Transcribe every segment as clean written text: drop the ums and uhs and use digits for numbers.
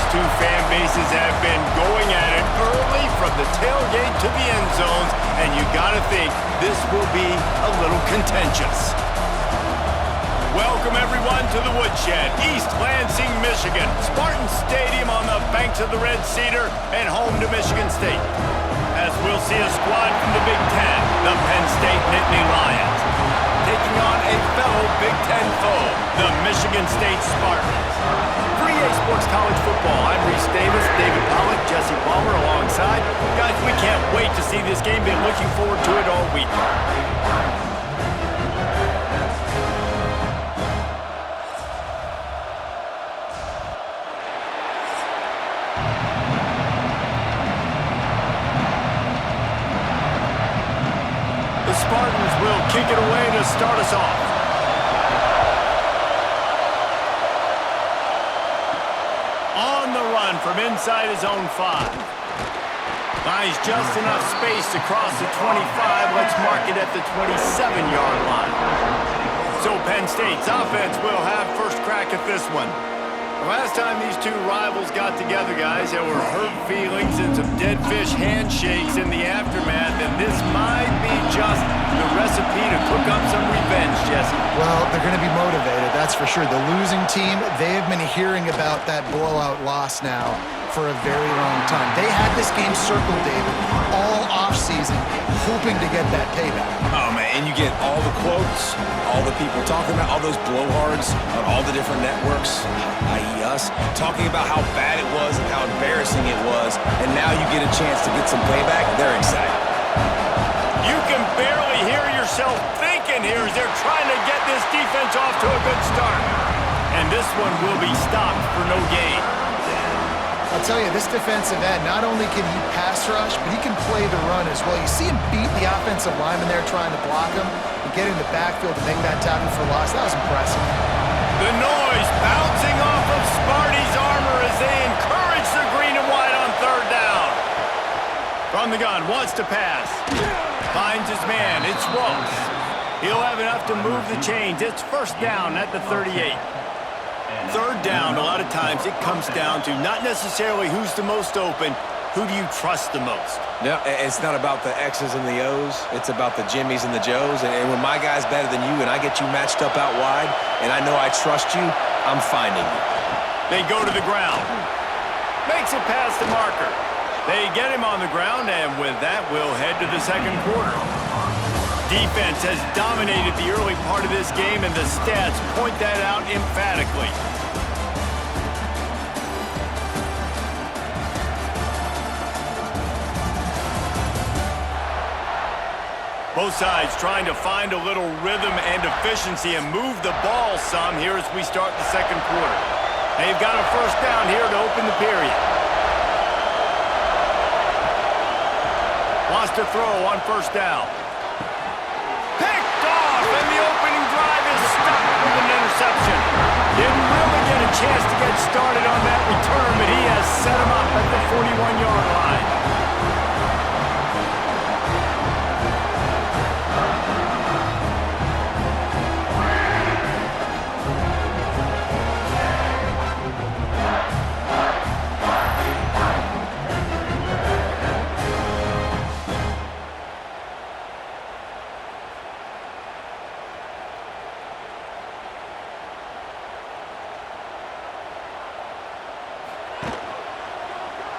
two fan bases have been going at it early from the tailgate to the end zones, and you gotta think this will be a little contentious. Welcome everyone to the Woodshed, East Lansing, Michigan. Spartan Stadium on the banks of the Red Cedar and home to Michigan State. As we'll see a squad from the Big Ten, the Penn State Nittany Lions, taking on a fellow Big Ten foe, the Michigan State Spartans. For EA Sports College Football, I'm Reese Davis, David Pollack, Jesse Palmer alongside. Guys, we can't wait to see this game. Been looking forward to it all week. The Spartans will kick it away to start us off. On the run from inside his own 5. Finds just enough space to cross the 25. Let's mark it at the 27-yard line. So Penn State's offense will have first crack at this one. The last time these two rivals got together, guys, there were hurt feelings and some dead fish handshakes in the aftermath, and this might be just the recipe to cook up some revenge, Jesse. Well, they're going to be motivated, that's for sure. The losing team, they have been hearing about that blowout loss now for a very long time. They had this game circled, David, all offseason, hoping to get that payback. Oh, man, and you get all the quotes, all the people talking about, all those blowhards on all the different networks, i.e. us, talking about how bad it was and how embarrassing it was, and now you get a chance to get some payback. They're excited. You can barely hear yourself thinking here as they're trying to get this defense off to a good start. And this one will be stopped for no gain. I'll tell you, this defensive end, not only can he pass rush, but he can play the run as well. You see him beat the offensive lineman there trying to block him and get in the backfield to make that tackle for loss. That was impressive. The noise bouncing off of Sparty's armor as they encourage the green and white on third down. From the gun, wants to pass. Finds his man, it's Ross. He'll have enough to move the chains. It's first down at the 38. Third down, a lot of times it comes down to not necessarily who's the most open, who do you trust the most? Yeah, it's not about the X's and the O's. It's about the Jimmies and the Joes. And when my guy's better than you and I get you matched up out wide and I know I trust you, I'm finding you. They go to the ground. Makes it past the marker. They get him on the ground, and with that, we'll head to the second quarter. Defense has dominated the early part of this game, and the stats point that out emphatically. Both sides trying to find a little rhythm and efficiency and move the ball some here as we start the second quarter. They've got a first down here to open the period. Wants to throw on first down. Picked off, and the opening drive is stopped with an interception. Didn't really get a chance to get started on that return, but he has set him up at the 41-yard line.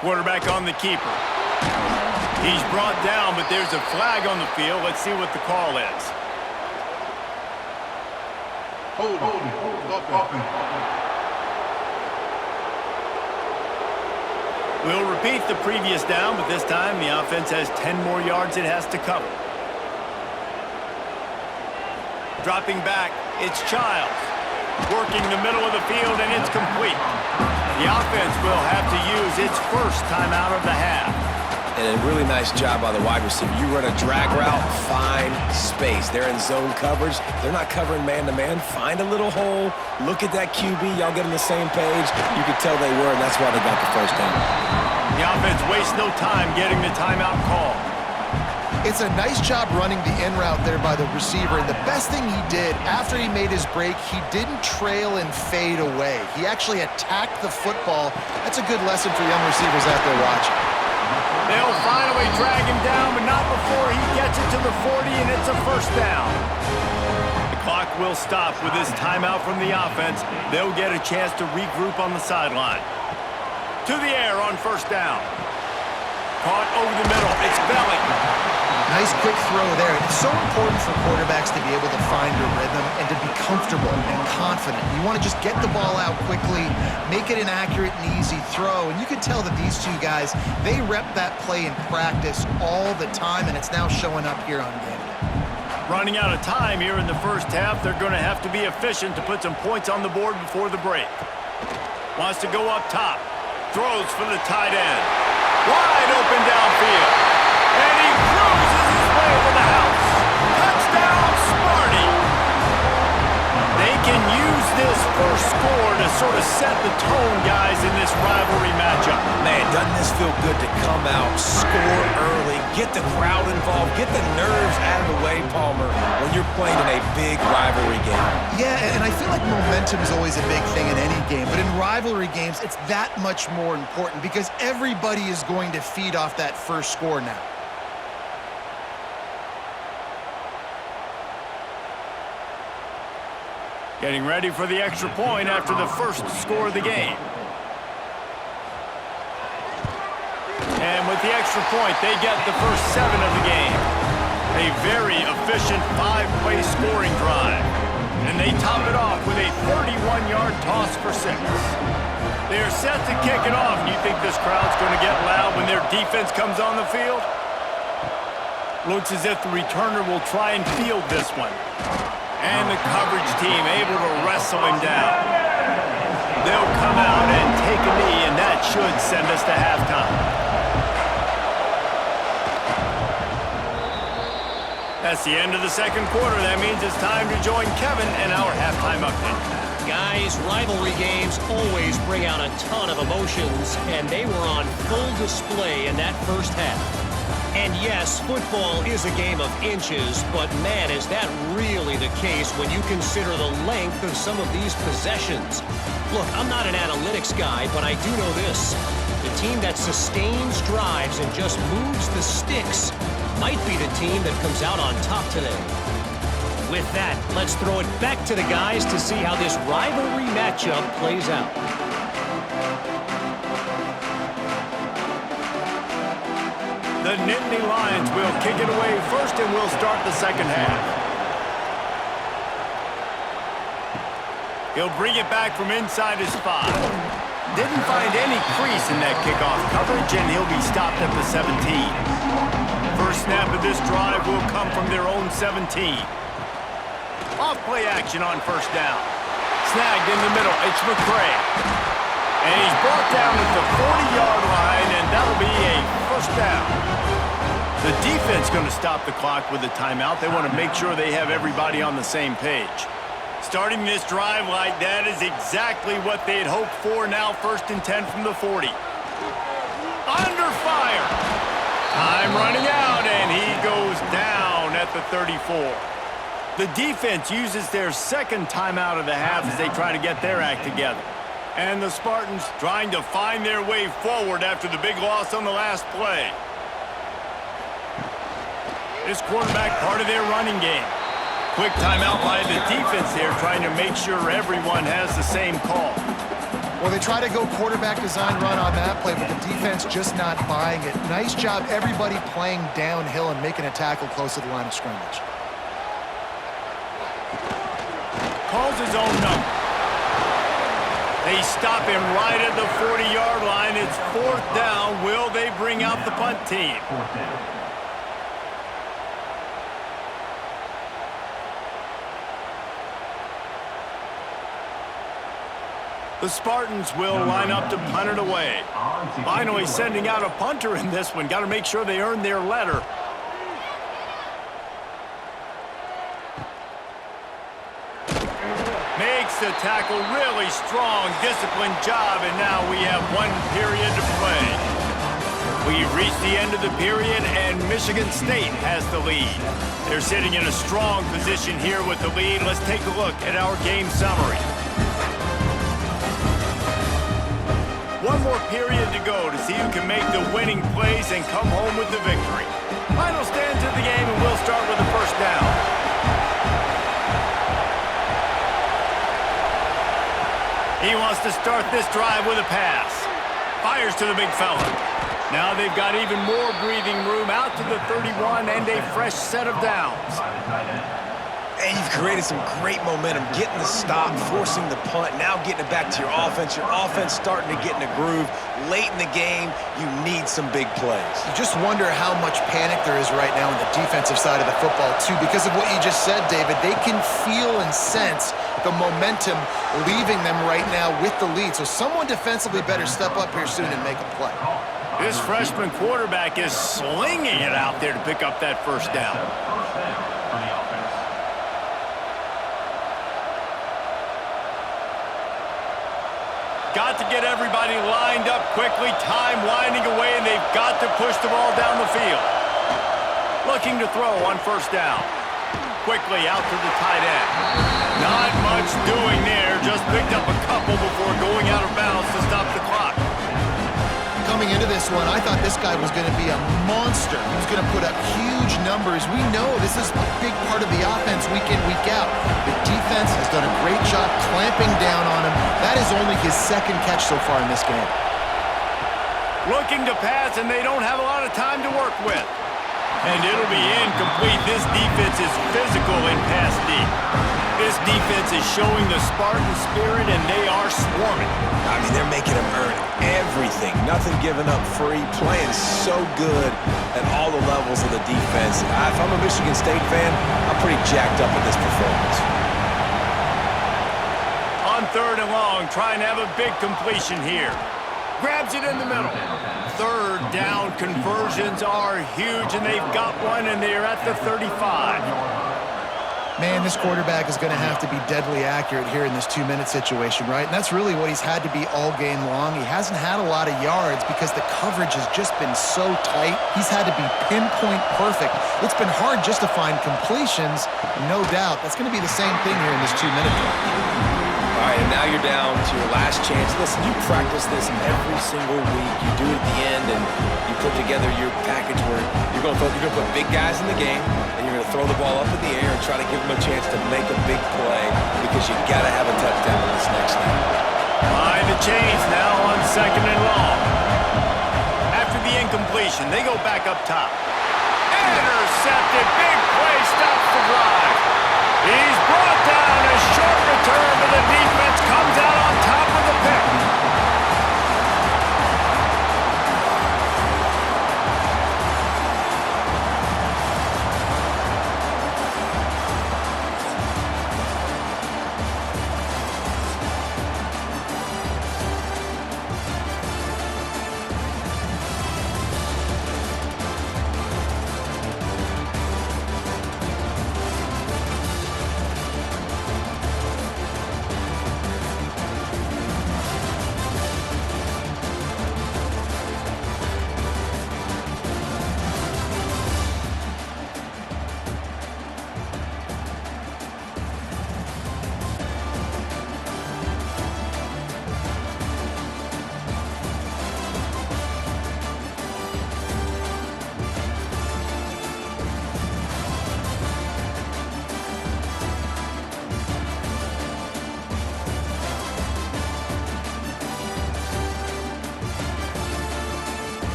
Quarterback on the keeper. He's brought down, but there's a flag on the field. Let's see what the call is. We'll repeat the previous down, but this time the offense has 10 more yards it has to cover. Dropping back, it's Childs. Working the middle of the field, and it's complete. The offense will have to use its first timeout of the half. And a really nice job by the wide receiver. You run a drag route, find space. They're in zone coverage. They're not covering man-to-man. Find a little hole. Look at that QB. Y'all get on the same page. You could tell they were, and that's why they got the first down. The offense wastes no time getting the timeout call. It's a nice job running the in route there by the receiver, and the best thing he did after he made his break, he didn't trail and fade away. He actually attacked the football. That's a good lesson for young receivers out there watching. They'll finally drag him down, but not before he gets it to the 40, and it's a first down. The clock will stop with this timeout from the offense. They'll get a chance to regroup on the sideline. To the air on first down. Caught over the middle. It's Belly. Nice quick throw there. It's so important for quarterbacks to be able to find a rhythm and to be comfortable and confident. You want to just get the ball out quickly, make it an accurate and easy throw. And you can tell that these two guys, they rep that play in practice all the time, and it's now showing up here on game day. Running out of time here in the first half. They're going to have to be efficient to put some points on the board before the break. Wants to go up top. Throws for the tight end. Wide open downfield. And he cruises his way to the house. Touchdown, Sparty. They can use this first score to sort of set the tone, guys, in this rivalry matchup. Man, doesn't this feel good to come out, score early, get the crowd involved, get the nerves out of the way, Palmer, when you're playing in a big rivalry game. Yeah, and I feel like momentum is always a big thing in any game, but in rivalry games, it's that much more important because everybody is going to feed off that first score now. Getting ready for the extra point after the first score of the game. And with the extra point, they get the first 7 of the game. A very efficient 5-play scoring drive. And they top it off with a 31-yard toss for 6. They are set to kick it off. Do you think this crowd's going to get loud when their defense comes on the field? Looks as if the returner will try and field this one. And the coverage team able to wrestle him down. They'll come out and take a knee, and that should send us to halftime. That's the end of the second quarter. That means it's time to join Kevin in our halftime update. Guys, rivalry games always bring out a ton of emotions, and they were on full display in that first half. And yes, football is a game of inches, but man, is that really the case when you consider the length of some of these possessions. Look, I'm not an analytics guy, but I do know this. The team that sustains drives and just moves the sticks might be the team that comes out on top today. With that, let's throw it back to the guys to see how this rivalry matchup plays out. The Nittany Lions will kick it away first, and we'll start the second half. He'll bring it back from inside his 5. Didn't find any crease in that kickoff coverage, and he'll be stopped at the 17. First snap of this drive will come from their own 17. Off-play action on first down. Snagged in the middle. It's McCray. And he's brought down at the 40-yard line, and that'll be a first down. The defense going to stop the clock with a timeout. They want to make sure they have everybody on the same page. Starting this drive like that is exactly what they had hoped for. Now 1st and 10 from the 40. Under fire. Time running out, and he goes down at the 34. The defense uses their second timeout of the half as they try to get their act together. And the Spartans trying to find their way forward after the big loss on the last play. This quarterback part of their running game. Quick timeout by the defense there, trying to make sure everyone has the same call. Well, they try to go quarterback design run on that play, but the defense just not buying it. Nice job, everybody playing downhill and making a tackle close to the line of scrimmage. Calls his own number. They stop him right at the 40-yard line. It's 4th down. Will they bring out the punt team? The Spartans will line up to punt it away. Finally sending out a punter in this one. Got to make sure they earn their letter. Makes the tackle really strong, disciplined job, and now we have 1 period to play. We've reached the end of the period, and Michigan State has the lead. They're sitting in a strong position here with the lead. Let's take a look at our game summary. One more period to go to see who can make the winning plays and come home with the victory. Final stand to the game, and we'll start with the first down. He wants to start this drive with a pass. Fires to the big fella. Now they've got even more breathing room out to the 31 and a fresh set of downs. And you've created some great momentum, getting the stop, forcing the punt, now getting it back to your offense. Your offense starting to get in a groove. Late in the game, you need some big plays. You just wonder how much panic there is right now on the defensive side of the football, too. Because of what you just said, David, they can feel and sense the momentum leaving them right now with the lead. So someone defensively better step up here soon and make a play. This freshman quarterback is slinging it out there to pick up that first down. Got to get everybody lined up quickly, time winding away, and they've got to push the ball down the field. Looking to throw on first down. Quickly out to the tight end. Not much doing there, just picked up a couple before going out of bounds to stop the clock. Coming into this one, I thought this guy was going to be a monster. He was going to put up huge numbers. We know this is a big part of the offense week in, week out. The defense has done a great job clamping down on him. That is only his second catch so far in this game. Looking to pass, and they don't have a lot of time to work with. And it'll be incomplete. This defense is physical in pass deep. This defense is showing the Spartan spirit, and they are swarming. I mean, they're making them earn everything. Nothing given up free. Playing so good at all the levels of the defense. If I'm a Michigan State fan, I'm pretty jacked up with this performance. On third and long, trying to have a big completion here. Grabs it in the middle. Third down conversions are huge, and they've got one, and they're at the 35. Man, this quarterback is going to have to be deadly accurate here in this 2-minute situation, right? And that's really what he's had to be all game long. He hasn't had a lot of yards because the coverage has just been so tight. He's had to be pinpoint perfect. It's been hard just to find completions. No doubt, that's going to be the same thing here in this 2-minute drill. All right, and now you're down to your last chance. Listen, you practice this every single week. You do it at the end, and you put together your package where you're going to put big guys in the game, and you're going to throw the ball up in the air and try to give them a chance to make a big play because you got to have a touchdown in this next snap. Behind the chains now on second and long. After the incompletion, they go back up top. Intercepted. Big play. Stops the drive. He's brought down. A short return, but the defense comes out